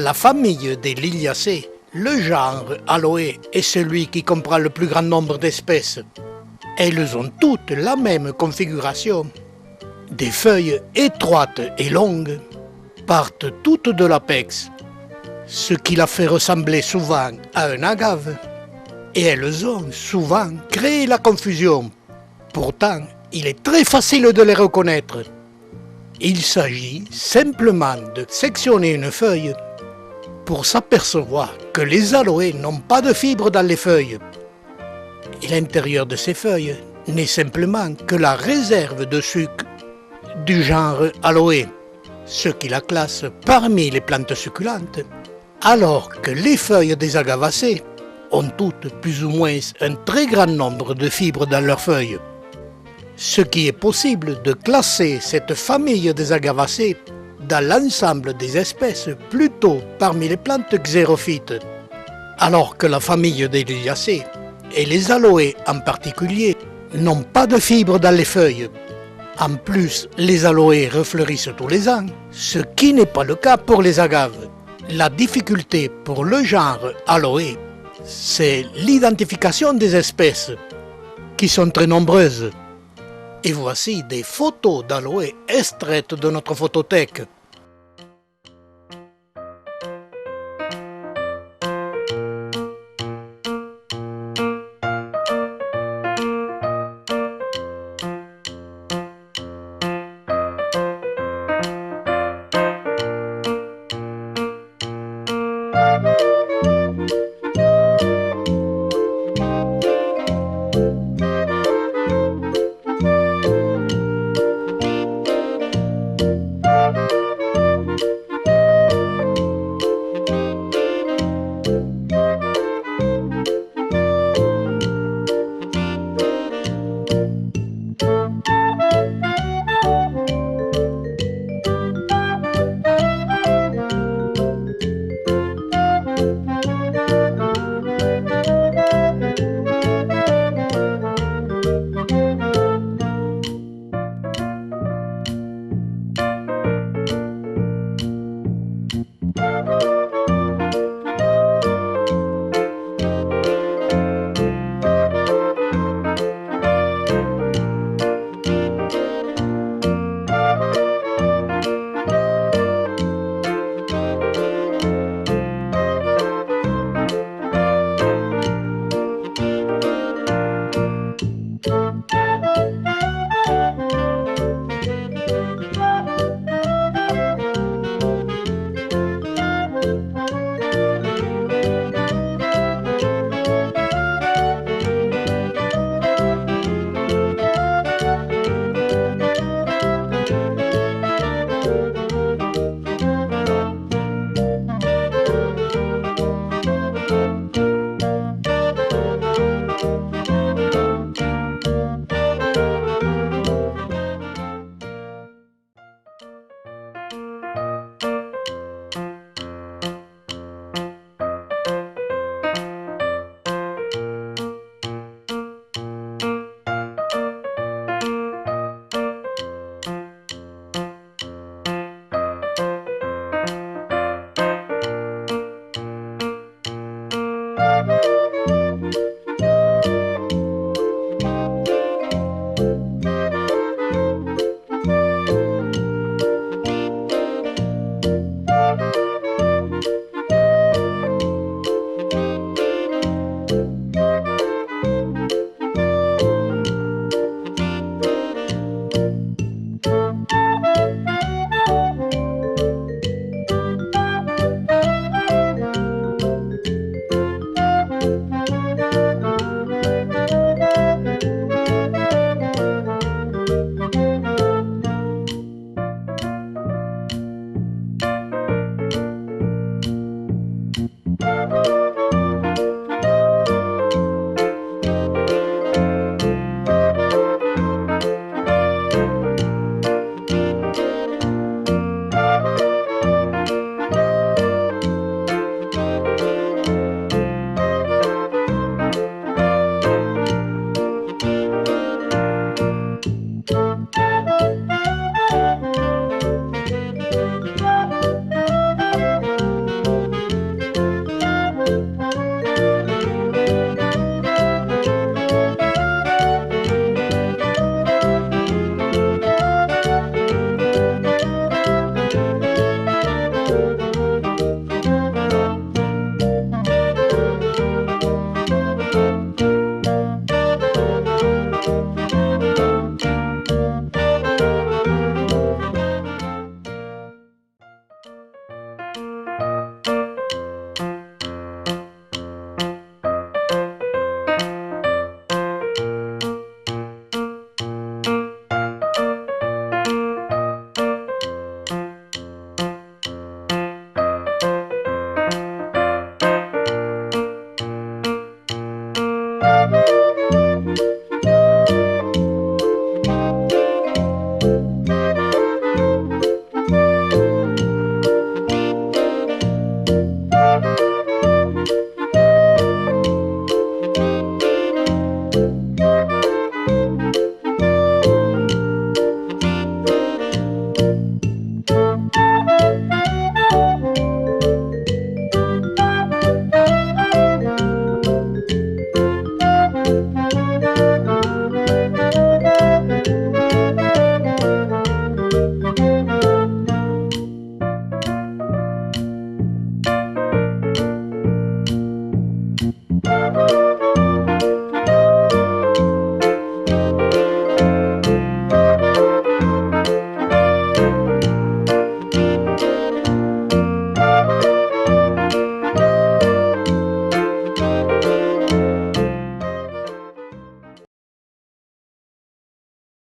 la famille des Liliacées, le genre Aloe est celui qui comprend le plus grand nombre d'espèces. Elles ont toutes la même configuration. Des feuilles étroites et longues partent toutes de l'apex, ce qui la fait ressembler souvent à un agave. Et elles ont souvent créé la confusion. Pourtant, il est très facile de les reconnaître. Il s'agit simplement de sectionner une feuille pour s'apercevoir que les aloés n'ont pas de fibres dans les feuilles. Et l'intérieur de ces feuilles n'est simplement que la réserve de sucre du genre aloe, ce qui la classe parmi les plantes succulentes, alors que les feuilles des agavacées ont toutes plus ou moins un très grand nombre de fibres dans leurs feuilles, ce qui est possible de classer cette famille des agavacées dans l'ensemble des espèces plutôt parmi les plantes xérophytes, alors que la famille des Liliacées, et les aloés en particulier, n'ont pas de fibres dans les feuilles. En plus, les aloés refleurissent tous les ans, ce qui n'est pas le cas pour les agaves. La difficulté pour le genre aloe, c'est l'identification des espèces, qui sont très nombreuses. Et voici des photos d'aloe extraites de notre photothèque.